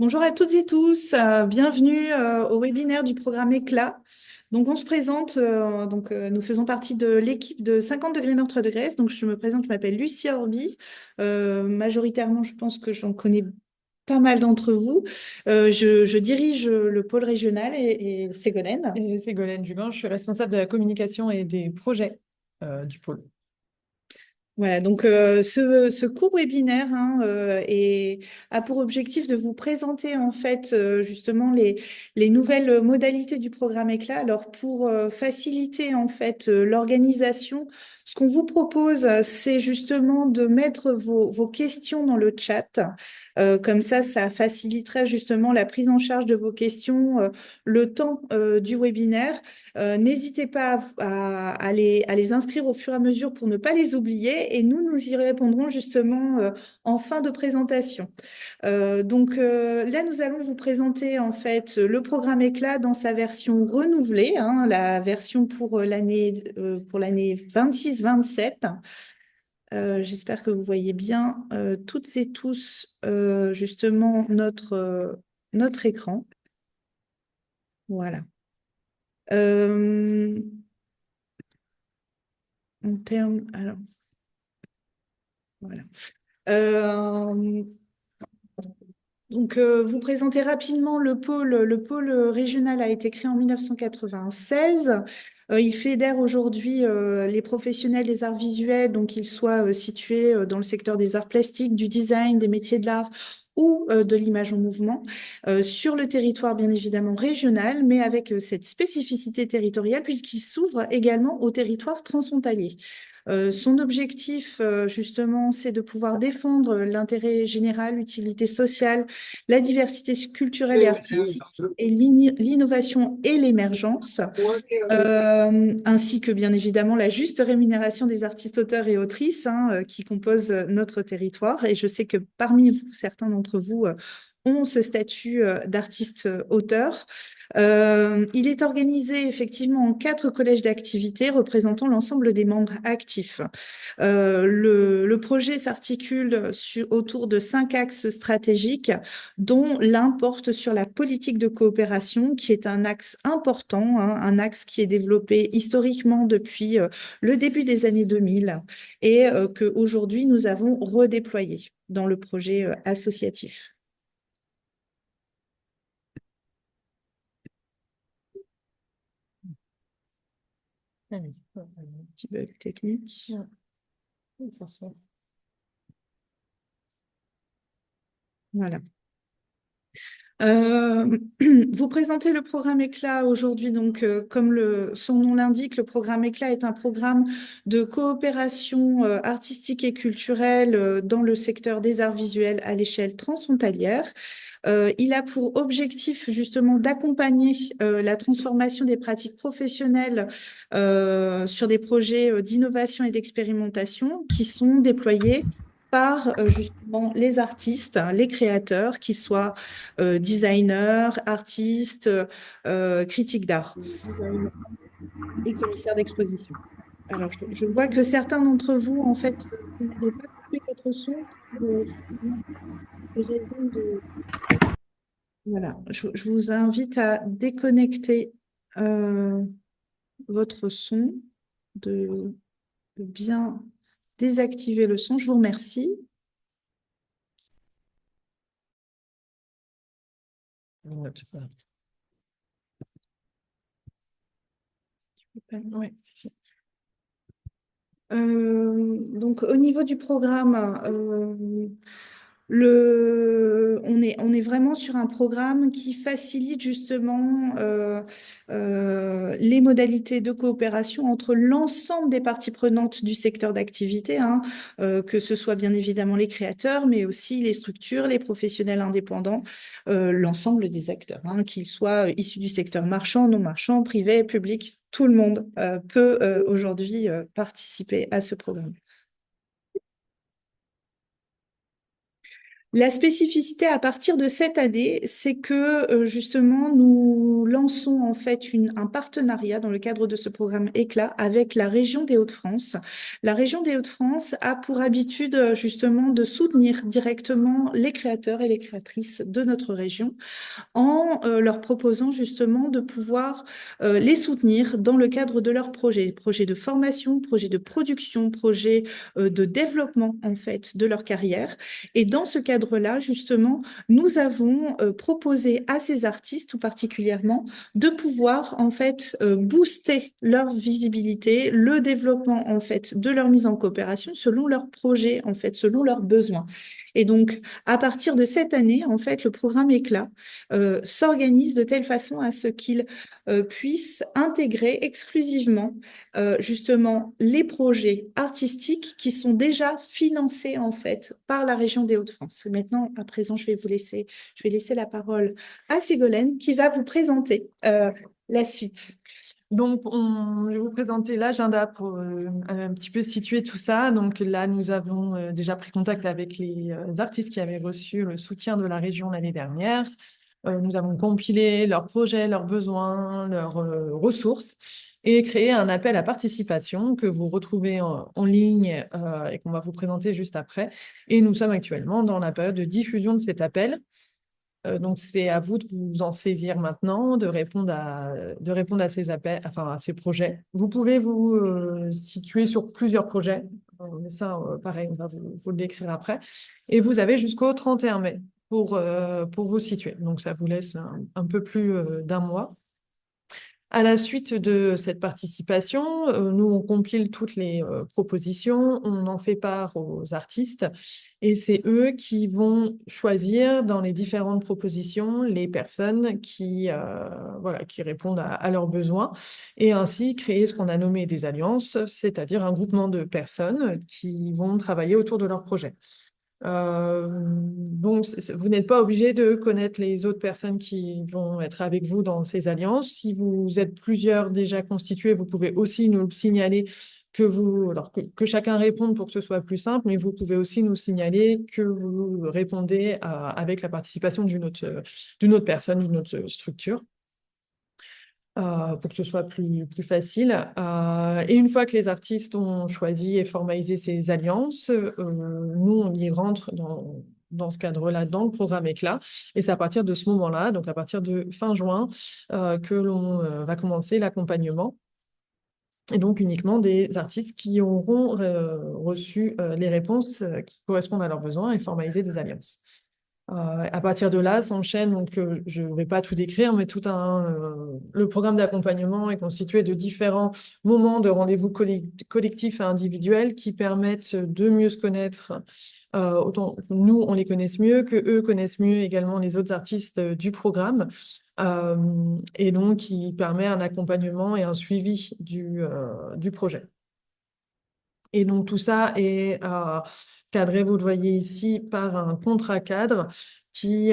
Bonjour à toutes et tous, bienvenue au webinaire du programme Éclat. Donc on se présente, nous faisons partie de l'équipe de 50 degrés Nord 3 degrés. Donc je me présente, je m'appelle Lucia Orbi. Majoritairement, je pense que j'en connais pas mal d'entre vous. Je dirige le pôle régional et Ségolène. Et Ségolène Dugan, je suis responsable de la communication et des projets du pôle. Voilà, donc ce court webinaire a pour objectif de vous présenter en fait justement les nouvelles modalités du programme Éclat. Alors pour faciliter en fait l'organisation, ce qu'on vous propose, c'est justement de mettre vos questions dans le chat. Comme ça faciliterait justement la prise en charge de vos questions le temps du webinaire. N'hésitez pas à les inscrire au fur et à mesure pour ne pas les oublier et nous y répondrons justement en fin de présentation. Là, nous allons vous présenter en fait le programme Éclat dans sa version renouvelée, hein, la version pour l'année 26-27. J'espère que vous voyez bien toutes et tous justement notre écran. Voilà. Euh, En termes, alors, voilà. Euh, vous présentez rapidement le pôle. Le pôle régional a été créé en 1996. Il fédère aujourd'hui les professionnels des arts visuels, donc qu'ils soient situés dans le secteur des arts plastiques, du design, des métiers de l'art ou de l'image en mouvement, sur le territoire bien évidemment régional, mais avec cette spécificité territoriale, puisqu'il s'ouvre également au territoire transfrontalier. Son objectif, justement, c'est de pouvoir défendre l'intérêt général, l'utilité sociale, la diversité culturelle et artistique, et l'innovation et l'émergence, ainsi que bien évidemment la juste rémunération des artistes, auteurs et autrices qui composent notre territoire. Et je sais que parmi vous, certains d'entre vous ont ce statut d'artiste-auteur. Il est organisé effectivement en 4 collèges d'activité représentant l'ensemble des membres actifs. Le projet s'articule autour de 5 axes stratégiques, dont l'un porte sur la politique de coopération, qui est un axe important, hein, un axe qui est développé historiquement depuis le début des années 2000 et qu'aujourd'hui nous avons redéployé dans le projet associatif. Ah oui. Petit bug technique. Ouais. Oui, pour ça. Voilà. Vous présentez le programme Éclat aujourd'hui, donc comme son nom l'indique, le programme Éclat est un programme de coopération artistique et culturelle dans le secteur des arts visuels à l'échelle transfrontalière. Il a pour objectif justement d'accompagner la transformation des pratiques professionnelles sur des projets d'innovation et d'expérimentation qui sont déployés par justement les artistes, les créateurs, qu'ils soient designers, artistes, critiques d'art et commissaires d'exposition. Alors, je vois que certains d'entre vous, en fait, vous n'avez pas coupé votre son justement, pour raison de... Voilà, je vous invite à déconnecter euh, votre son, de, de bien désactiver le son. Je vous remercie. Ouais, tu peux. Ouais, si, si. Donc, au niveau du programme, on est vraiment sur un programme qui facilite justement les modalités de coopération entre l'ensemble des parties prenantes du secteur d'activité, hein, que ce soit bien évidemment les créateurs, mais aussi les structures, les professionnels indépendants, l'ensemble des acteurs, hein, qu'ils soient issus du secteur marchand, non marchand, privé, public. Tout le monde peut aujourd'hui participer à ce programme. La spécificité à partir de cette année, c'est que justement, nous lançons en fait un partenariat dans le cadre de ce programme Éclat avec la région des Hauts-de-France. La région des Hauts-de-France a pour habitude justement de soutenir directement les créateurs et les créatrices de notre région en leur proposant justement de pouvoir les soutenir dans le cadre de leurs projets, projets de formation, projets de production, projets de développement en fait de leur carrière. Et dans ce cadre-là, justement, nous avons proposé à ces artistes tout particulièrement de pouvoir en fait booster leur visibilité, le développement en fait de leur mise en coopération selon leurs projets en fait, selon leurs besoins. Et donc, à partir de cette année, en fait, le programme Éclat s'organise de telle façon à ce qu'il puisse intégrer exclusivement justement les projets artistiques qui sont déjà financés en fait par la région des Hauts-de-France. Maintenant, à présent, je vais laisser la parole à Ségolène qui va vous présenter la suite. Donc, je vais vous présenter l'agenda pour un petit peu situer tout ça. Donc là, nous avons déjà pris contact avec les artistes qui avaient reçu le soutien de la région l'année dernière. Nous avons compilé leurs projets, leurs besoins, leurs ressources et créé un appel à participation que vous retrouvez en ligne et qu'on va vous présenter juste après. Et nous sommes actuellement dans la période de diffusion de cet appel. Donc, c'est à vous de vous en saisir maintenant, de répondre à ces appels, enfin, à ces projets. Vous pouvez vous situer sur plusieurs projets. Mais ça, pareil, on va vous le décrire après. Et vous avez jusqu'au 31 mai pour vous situer. Donc, ça vous laisse un peu plus d'un mois. À la suite de cette participation, nous, on compile toutes les propositions, on en fait part aux artistes et c'est eux qui vont choisir dans les différentes propositions les personnes voilà, qui répondent à leurs besoins et ainsi créer ce qu'on a nommé des alliances, c'est-à-dire un groupement de personnes qui vont travailler autour de leur projet. Donc, vous n'êtes pas obligé de connaître les autres personnes qui vont être avec vous dans ces alliances. Si vous êtes plusieurs déjà constitués, vous pouvez aussi nous le signaler alors que chacun réponde pour que ce soit plus simple, mais vous pouvez aussi nous signaler que vous répondez avec la participation d'une autre personne, d'une autre structure. Pour que ce soit plus facile. Et une fois que les artistes ont choisi et formalisé ces alliances, nous, on y rentre dans ce cadre-là, dans le programme Éclat. Et c'est à partir de ce moment-là, donc à partir de fin juin, que l'on va commencer l'accompagnement. Et donc uniquement des artistes qui auront reçu les réponses qui correspondent à leurs besoins et formalisé des alliances. À partir de là, s'enchaîne, donc je ne vais pas tout décrire, mais le programme d'accompagnement est constitué de différents moments de rendez-vous collectifs et individuels qui permettent de mieux se connaître. Autant nous, on les connaisse mieux que eux connaissent mieux également les autres artistes du programme. Et donc, qui permet un accompagnement et un suivi du projet. Et donc, tout ça est cadré, vous le voyez ici, par un contrat cadre qui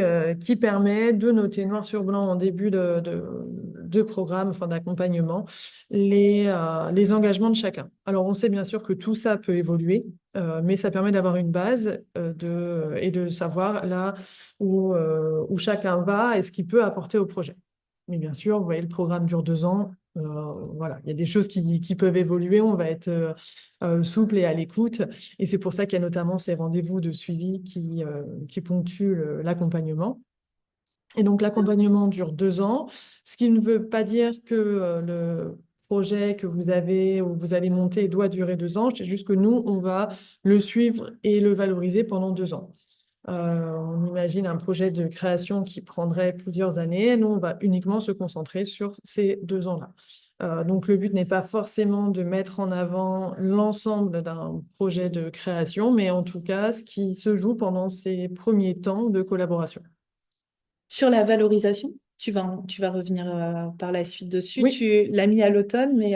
permet de noter noir sur blanc en début de programme, enfin d'accompagnement, les engagements de chacun. Alors, on sait bien sûr que tout ça peut évoluer, mais ça permet d'avoir une base et de savoir là où chacun va et ce qu'il peut apporter au projet. Mais bien sûr, vous voyez, le programme dure 2 ans. Voilà, il y a des choses qui peuvent évoluer. On va être souple et à l'écoute. Et c'est pour ça qu'il y a notamment ces rendez-vous de suivi qui ponctuent l'accompagnement. Et donc, l'accompagnement dure 2 ans, ce qui ne veut pas dire que le projet que vous avez ou vous allez monter doit durer 2 ans. C'est juste que nous, on va le suivre et le valoriser pendant 2 ans. On imagine un projet de création qui prendrait plusieurs années. Nous, on va uniquement se concentrer sur ces 2 ans-là. Donc, le but n'est pas forcément de mettre en avant l'ensemble d'un projet de création, mais en tout cas, ce qui se joue pendant ces premiers temps de collaboration. Sur la valorisation, tu vas revenir par la suite dessus. Oui. Tu l'as mis à l'automne, mais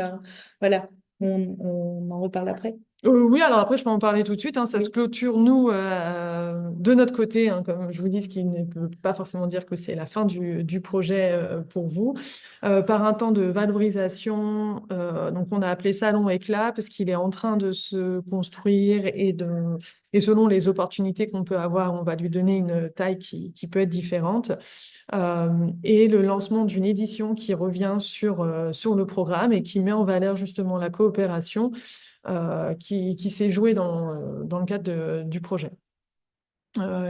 voilà, on en reparle après. Oui, alors après, je peux en parler tout de suite, hein. Ça se Oui. clôture, nous, de notre côté, hein, comme je vous dis, ce qui ne peut pas forcément dire que c'est la fin du projet pour vous, par un temps de valorisation. Donc, on a appelé Salon Éclat parce qu'il est en train de se construire et selon les opportunités qu'on peut avoir, on va lui donner une taille qui peut être différente. Et le lancement d'une édition qui revient sur le programme et qui met en valeur justement la coopération qui s'est joué dans le cadre du projet.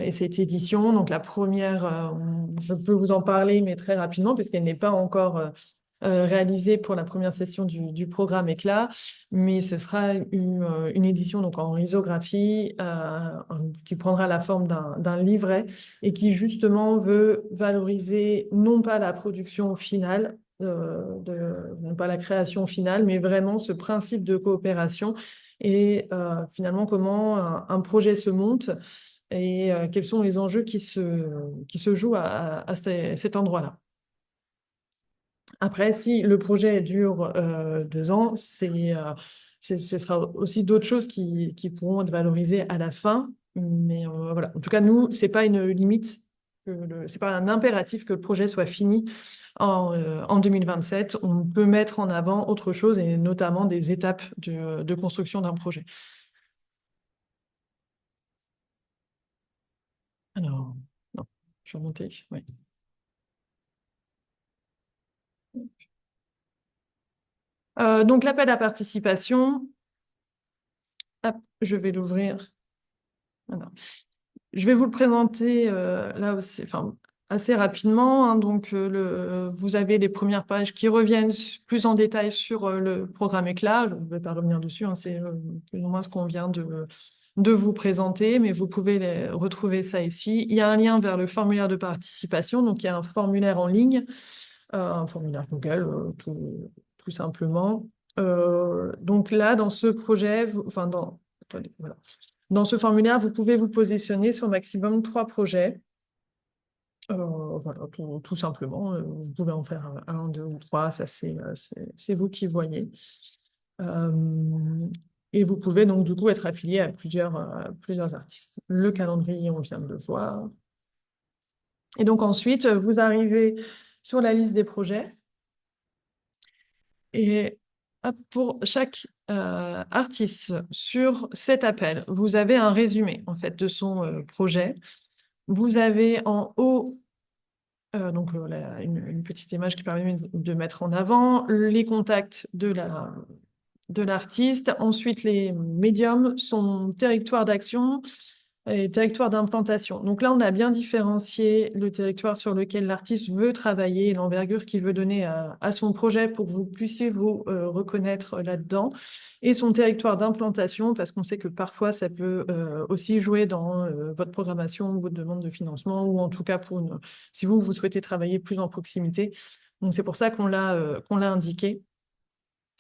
Et cette édition, donc la première, je peux vous en parler, mais très rapidement, parce qu'elle n'est pas encore réalisée pour la première session du programme Éclat, mais ce sera une édition donc en risographie qui prendra la forme d'un livret et qui justement veut valoriser non pas la production finale, non pas la création finale, mais vraiment ce principe de coopération et finalement comment un projet se monte et quels sont les enjeux qui se jouent à cet endroit-là. Après, si le projet dure 2 ans, ce sera aussi d'autres choses qui pourront être valorisées à la fin. Mais voilà. En tout cas, nous, c'est pas une limite, c'est pas un impératif que le projet soit fini en 2027. On peut mettre en avant autre chose et notamment des étapes de construction d'un projet. Alors, non, je suis remontée. Oui. Donc, l'appel à participation, hop, je vais l'ouvrir. Voilà. Je vais vous le présenter là aussi, enfin, assez rapidement, hein. Donc, vous avez les premières pages qui reviennent plus en détail sur le programme Éclat. Je ne vais pas revenir dessus, hein, c'est plus ou moins ce qu'on vient de vous présenter, mais vous pouvez retrouver ça ici. Il y a un lien vers le formulaire de participation, donc il y a un formulaire en ligne, un formulaire Google, tout simplement. Donc là, dans ce projet, enfin attendez, voilà. Dans ce formulaire, vous pouvez vous positionner sur maximum 3 projets. Voilà, tout simplement. Vous pouvez en faire un, deux ou trois, ça c'est vous qui voyez. Euh, et vous pouvez donc du coup être affilié à plusieurs artistes. Le calendrier, on vient de le voir. Et donc ensuite, vous arrivez sur la liste des projets. Et hop, pour chaque artiste sur cet appel, vous avez un résumé en fait de son projet. Vous avez en haut donc une petite image qui permet de mettre en avant les contacts de l'artiste. Ensuite, les médiums, son territoire d'action et territoire d'implantation. Donc là, on a bien différencié le territoire sur lequel l'artiste veut travailler et l'envergure qu'il veut donner à son projet pour que vous puissiez vous reconnaître là-dedans. Et son territoire d'implantation, parce qu'on sait que parfois, ça peut aussi jouer dans votre programmation, votre demande de financement, ou en tout cas, si vous souhaitez travailler plus en proximité. Donc c'est pour ça qu'on l'a indiqué.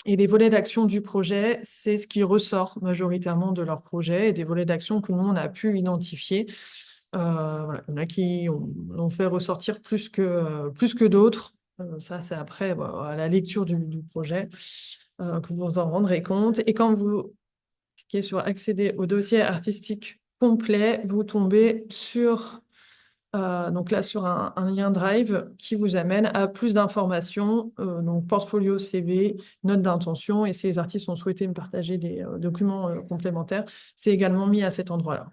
Et les volets d'action du projet, c'est ce qui ressort majoritairement de leur projet et des volets d'action que nous, on a pu identifier. Voilà. Il y en a qui ont fait ressortir plus que d'autres. Ça, c'est après à la lecture du projet que vous vous en rendrez compte. Et quand vous cliquez sur accéder au dossier artistique complet, vous tombez donc là, sur un lien Drive qui vous amène à plus d'informations, donc portfolio, CV, notes d'intention, et si les artistes ont souhaité me partager des documents complémentaires, c'est également mis à cet endroit-là.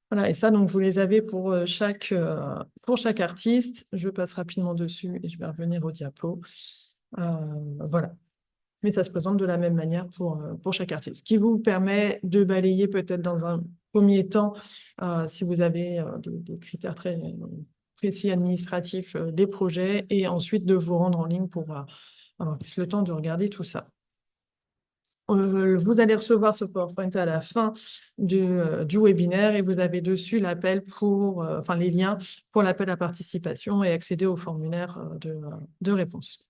Voilà, et ça, donc vous les avez pour chaque artiste. Je passe rapidement dessus et je vais revenir au diapo. Voilà. Mais ça se présente de la même manière pour chaque artiste. Ce qui vous permet de balayer peut-être dans un premier temps, si vous avez des critères très précis administratifs, des projets, et ensuite de vous rendre en ligne pour avoir plus le temps de regarder tout ça. Vous allez recevoir ce PowerPoint à la fin du webinaire et vous avez dessus l'appel enfin les liens pour l'appel à participation et accéder au formulaire de réponse.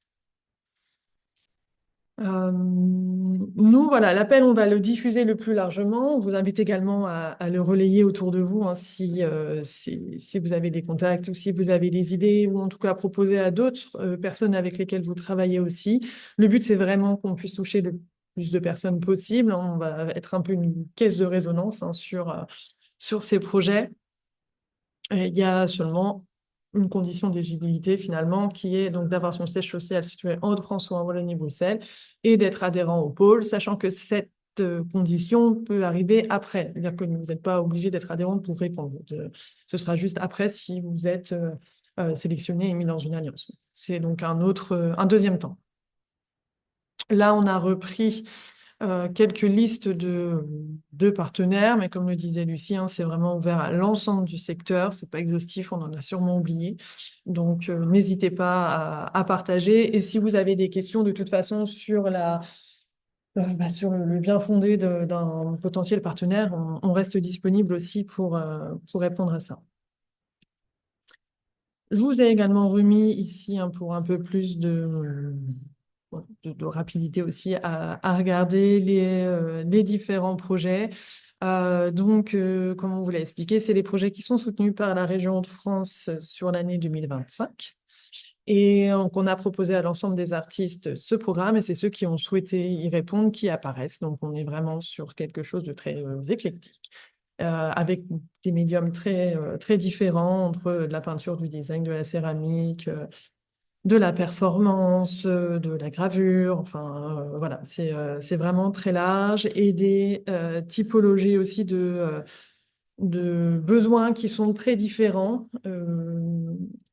Nous, voilà, l'appel, on va le diffuser le plus largement. On vous invite également à le relayer autour de vous, hein, si vous avez des contacts ou si vous avez des idées, ou en tout cas proposer à d'autres personnes avec lesquelles vous travaillez aussi. Le but, c'est vraiment qu'on puisse toucher le plus de personnes possible. On va être un peu une caisse de résonance hein, sur ces projets. Et il y a seulement une condition d'éligibilité finalement qui est donc d'avoir son siège social situé en Hauts-de-France ou en Wallonie-Bruxelles et d'être adhérent au pôle, sachant que cette condition peut arriver après. C'est-à-dire que vous n'êtes pas obligé d'être adhérent pour répondre. Ce sera juste après si vous êtes sélectionné et mis dans une alliance. C'est donc un deuxième temps. Là, on a repris quelques listes de partenaires, mais comme le disait Lucie, hein, c'est vraiment ouvert à l'ensemble du secteur. C'est pas exhaustif, on en a sûrement oublié. Donc, n'hésitez pas à partager. Et si vous avez des questions, de toute façon, sur le bien fondé d'un potentiel partenaire, on reste disponible aussi pour répondre à ça. Je vous ai également remis ici hein, pour un peu plus de rapidité aussi à regarder les différents projets. Comme on vous l'a expliqué, c'est les projets qui sont soutenus par la région de France sur l'année 2025. Et donc, on a proposé à l'ensemble des artistes ce programme et c'est ceux qui ont souhaité y répondre qui apparaissent. Donc, on est vraiment sur quelque chose de très éclectique, avec des médiums très différents entre de la peinture, du design, de la céramique, de la performance, de la gravure. Enfin, voilà, c'est vraiment très large et des typologies aussi de besoins qui sont très différents,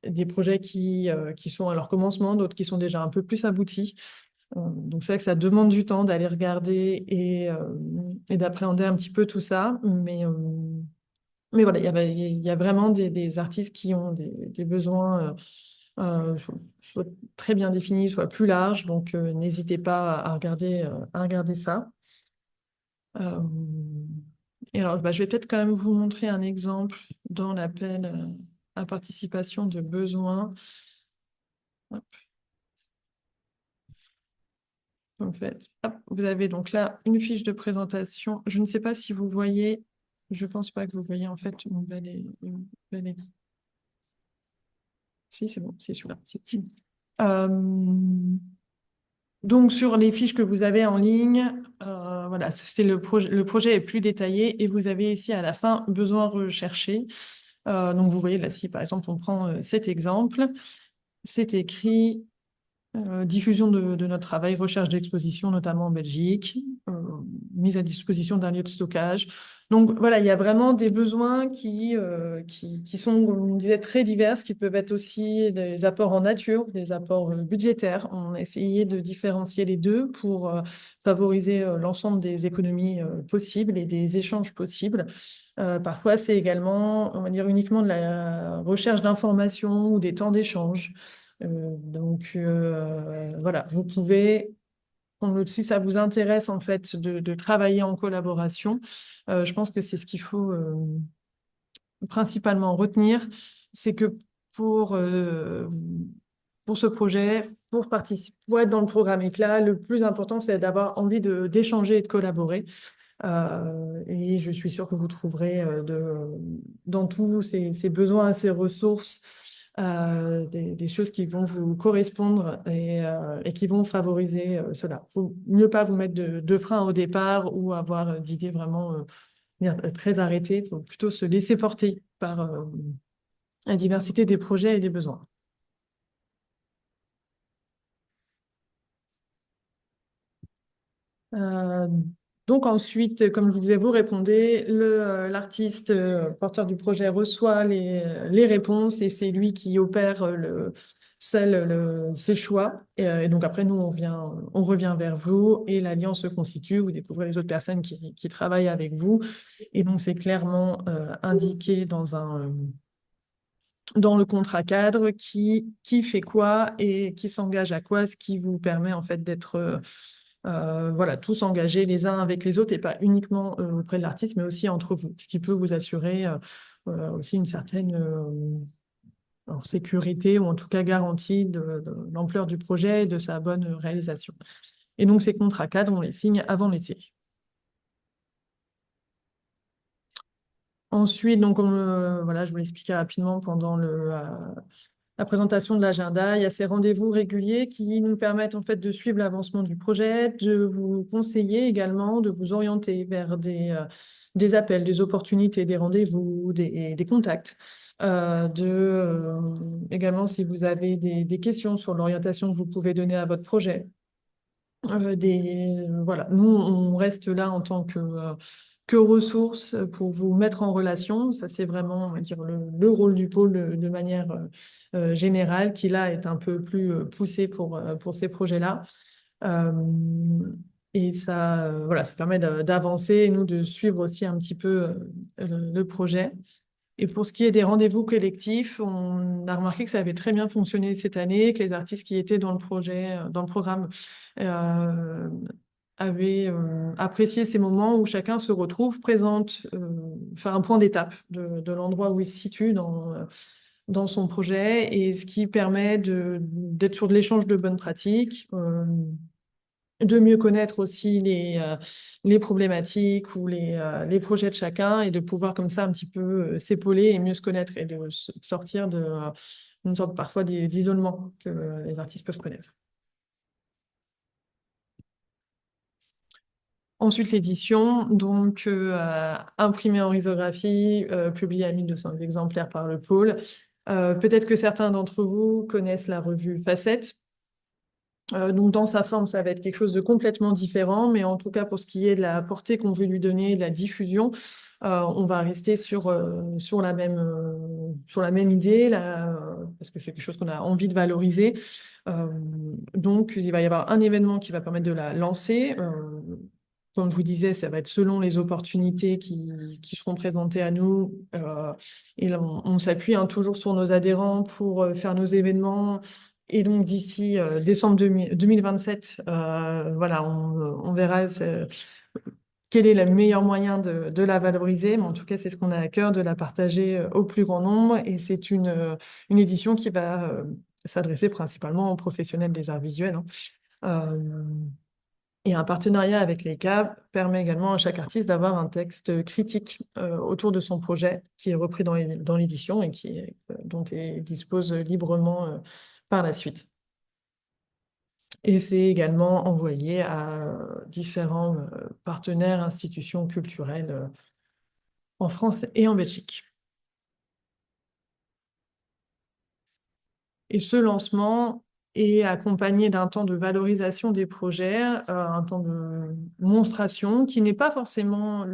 des projets qui sont à leur commencement, d'autres qui sont déjà un peu plus aboutis. Donc c'est vrai que ça demande du temps d'aller regarder et d'appréhender un petit peu tout ça, mais voilà, il y a vraiment des artistes qui ont des besoins soit très bien définis, soit plus larges, donc n'hésitez pas à regarder ça. Euh, et alors, je vais peut-être quand même vous montrer un exemple dans l'appel à participation de besoins. Hop, en fait, hop, vous avez donc là une fiche de présentation. Je ne sais pas si vous voyez, je ne pense pas que vous voyez en fait une belle écran. Si, c'est bon, c'est celui-là. Euh, donc, sur les fiches que vous avez en ligne, voilà, le projet est plus détaillé et vous avez ici à la fin besoin recherché. Donc, vous voyez là, si par exemple on prend cet exemple, c'est écrit diffusion de notre travail, recherche d'exposition, notamment en Belgique, mise à disposition d'un lieu de stockage. Donc voilà, il y a vraiment des besoins qui sont, comme on disait, très divers, qui peuvent être aussi des apports en nature, des apports budgétaires. On a essayé de différencier les deux pour favoriser l'ensemble des économies possibles et des échanges possibles. Parfois, c'est également, on va dire, uniquement de la recherche d'informations ou des temps d'échange. Voilà, vous pouvez, si ça vous intéresse en fait de travailler en collaboration, je pense que c'est ce qu'il faut principalement retenir, c'est que pour, euh, pour ce projet, pour participer, pour être dans le programme éclat, le plus important, c'est d'avoir envie d'échanger et de collaborer. Et je suis sûre que vous trouverez dans tous ces besoins, ces ressources, des choses qui vont vous correspondre et qui vont favoriser cela. Il ne faut mieux pas vous mettre de frein au départ ou avoir d'idées vraiment très arrêtées. Il faut plutôt se laisser porter par la diversité des projets et des besoins. Euh, donc ensuite, comme je vous disais, vous répondez, l'artiste porteur du projet reçoit les réponses et c'est lui qui opère ses choix. Et donc après, nous, on revient vers vous et l'alliance se constitue. Vous découvrez les autres personnes qui travaillent avec vous. Et donc, c'est clairement indiqué dans le contrat cadre qui fait quoi et qui s'engage à quoi, ce qui vous permet en fait d'être voilà, tous engagés les uns avec les autres et pas uniquement auprès de l'artiste, mais aussi entre vous, ce qui peut vous assurer aussi une certaine sécurité ou en tout cas garantie de l'ampleur du projet et de sa bonne réalisation. Et donc ces contrats cadres, on les signe avant l'été. Ensuite, donc, voilà, je vous l'expliquais rapidement pendant la présentation de l'agenda. Il y a ces rendez-vous réguliers qui nous permettent en fait de suivre l'avancement du projet, de vous conseiller également, de vous orienter vers des appels, des opportunités, des rendez-vous, des contacts. Également, si vous avez des questions sur l'orientation que vous pouvez donner à votre projet. Voilà. Nous, on reste là en tant que ressources pour vous mettre en relation. Ça, c'est vraiment, on va dire, le rôle du pôle de manière générale, qui là est un peu plus poussé pour ces projets-là. Euh, et ça, voilà, ça permet d'avancer et nous de suivre aussi un petit peu le projet. Et pour ce qui est des rendez-vous collectifs, on a remarqué que ça avait très bien fonctionné cette année, que les artistes qui étaient dans le projet, dans le programme, euh, avaient apprécié ces moments où chacun se retrouve, présente, faire un point d'étape de l'endroit où il se situe dans son projet, et ce qui permet d'être sur de l'échange de bonnes pratiques. De mieux connaître aussi les problématiques ou les projets de chacun et de pouvoir comme ça un petit peu s'épauler et mieux se connaître et de sortir une sorte parfois d'isolement que les artistes peuvent connaître. Ensuite, l'édition, donc imprimée en risographie, publiée à 1200 exemplaires par le pôle. Peut-être que certains d'entre vous connaissent la revue Facette. Donc dans sa forme, ça va être quelque chose de complètement différent, mais en tout cas pour ce qui est de la portée qu'on veut lui donner, de la diffusion, on va rester sur la même idée, parce que c'est quelque chose qu'on a envie de valoriser. Donc il va y avoir un événement qui va permettre de la lancer. Comme je vous disais, ça va être selon les opportunités qui seront présentées à nous. Et là, on s'appuie toujours sur nos adhérents pour faire nos événements. Et donc d'ici décembre 2027, voilà, on verra quel est le meilleur moyen de la valoriser. Mais en tout cas, c'est ce qu'on a à cœur, de la partager au plus grand nombre. Et c'est une édition qui va s'adresser principalement aux professionnels des arts visuels, hein. Euh, et un partenariat avec l'ECA permet également à chaque artiste d'avoir un texte critique autour de son projet qui est repris dans l'édition et dont il dispose librement par la suite. Et c'est également envoyé à différents partenaires, institutions culturelles en France et en Belgique. Et ce lancement est accompagné d'un temps de valorisation des projets, un temps de monstration qui n'est pas forcément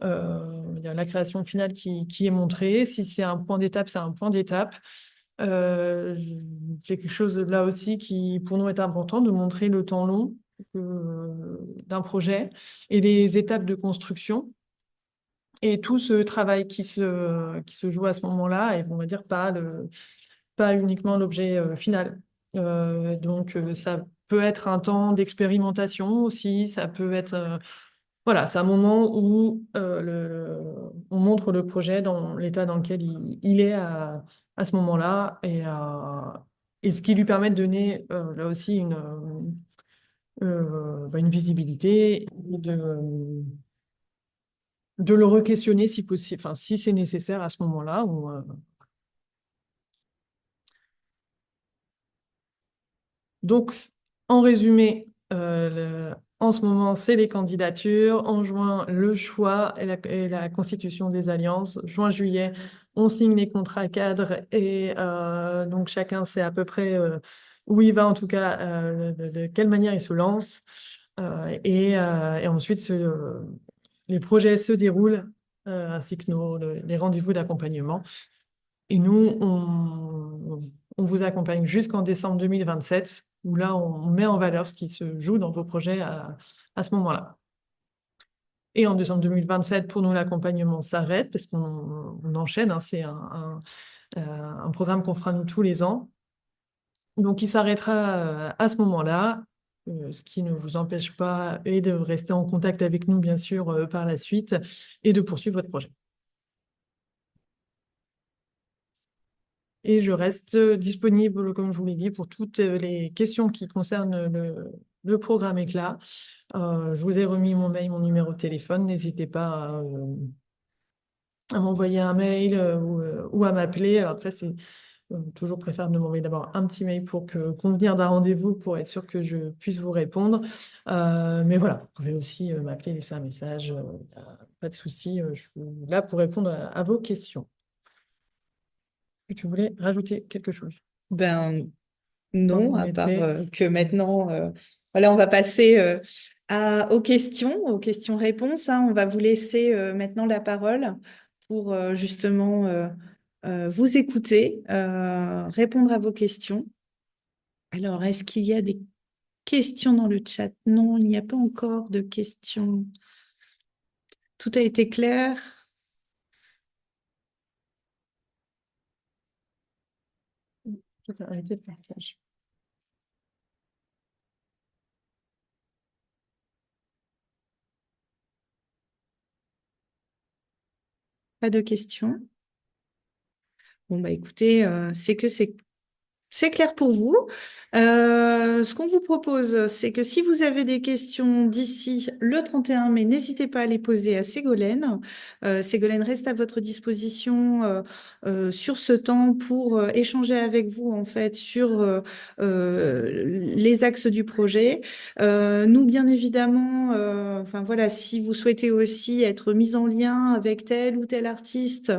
la création finale qui est montrée. Si c'est un point d'étape, c'est un point d'étape. Euh, c'est quelque chose là aussi qui, pour nous, est important de montrer le temps long d'un projet et les étapes de construction. Et tout ce travail qui se joue à ce moment-là, et on va dire pas uniquement l'objet final. Donc, ça peut être un temps d'expérimentation aussi, ça peut être... voilà, c'est un moment où on montre le projet dans l'état dans lequel il est à ce moment-là, et ce qui lui permet de donner là aussi une visibilité, de le re-questionner si possible, enfin, si c'est nécessaire à ce moment-là. Donc, en résumé, en ce moment, c'est les candidatures. En juin, le choix et la constitution des alliances. Juin-juillet, on signe les contrats cadres et donc chacun sait à peu près où il va, en tout cas, de quelle manière il se lance. Et ensuite, les projets se déroulent ainsi que les rendez-vous d'accompagnement. Et nous, on vous accompagne jusqu'en décembre 2027, où là, on met en valeur ce qui se joue dans vos projets à ce moment-là. Et en décembre 2027, pour nous, l'accompagnement s'arrête parce qu'on enchaîne, hein, c'est un programme qu'on fera nous tous les ans. Donc, il s'arrêtera à ce moment-là, ce qui ne vous empêche pas et de rester en contact avec nous, bien sûr, par la suite, et de poursuivre votre projet. Et je reste disponible, comme je vous l'ai dit, pour toutes les questions qui concernent le programme Éclat. Je vous ai remis mon mail, mon numéro de téléphone. N'hésitez pas à m'envoyer un mail ou à m'appeler. Alors après, toujours préfère de m'envoyer d'abord un petit mail pour convenir d'un rendez-vous pour être sûr que je puisse vous répondre. Mais voilà, vous pouvez aussi m'appeler, laisser un message, pas de souci, je suis là pour répondre à vos questions. Et tu voulais rajouter quelque chose Ben dans non, à part l'immédiat? que maintenant, voilà, on va passer aux questions-réponses, hein. On va vous laisser maintenant la parole pour justement vous écouter, répondre à vos questions. Alors, est-ce qu'il y a des questions dans le chat? Non, il n'y a pas encore de questions. Tout a été clair. Tout a arrêté de partage. Pas de questions. Bon, bah écoutez, c'est clair pour vous. Ce qu'on vous propose, c'est que si vous avez des questions d'ici le 31 mai, n'hésitez pas à les poser à Ségolène. Ségolène reste à votre disposition sur ce temps pour échanger avec vous en fait sur les axes du projet. Nous, bien évidemment, enfin voilà, si vous souhaitez aussi être mis en lien avec tel ou tel artiste,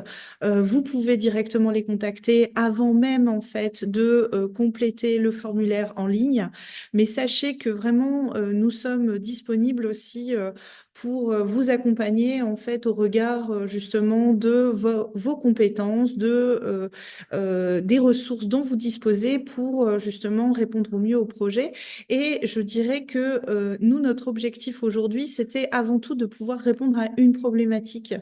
vous pouvez directement les contacter avant même en fait de compléter le formulaire en ligne. Mais sachez que vraiment nous sommes disponibles aussi pour vous accompagner en fait au regard justement de vos compétences, des ressources dont vous disposez pour justement répondre au mieux au projet. Et je dirais que nous, notre objectif aujourd'hui, c'était avant tout de pouvoir répondre à une problématique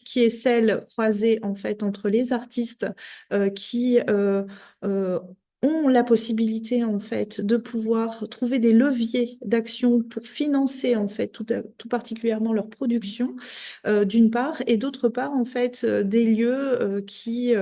qui est celle croisée en fait entre les artistes qui euh, ont la possibilité en fait de pouvoir trouver des leviers d'action pour financer en fait tout particulièrement leur production d'une part et d'autre part en fait des lieux qui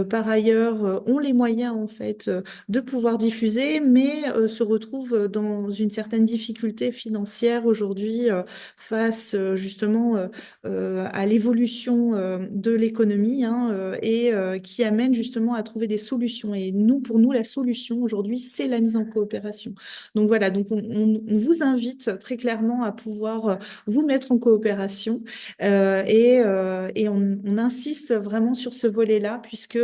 par ailleurs ont les moyens en fait de pouvoir diffuser mais se retrouvent dans une certaine difficulté financière aujourd'hui face justement à l'évolution de l'économie hein, et qui amène justement à trouver des solutions. Et nous, pour nous, la solution aujourd'hui, c'est la mise en coopération. Donc voilà, donc on vous invite très clairement à pouvoir vous mettre en coopération et on insiste vraiment sur ce volet-là puisque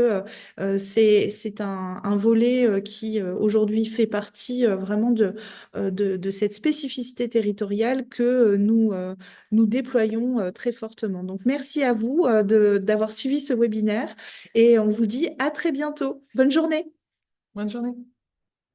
c'est un volet qui aujourd'hui fait partie vraiment de cette spécificité territoriale que nous déployons très fortement. Donc, merci à vous d'avoir suivi ce webinaire et on vous dit à très bientôt. Bonne journée. Bonne journée.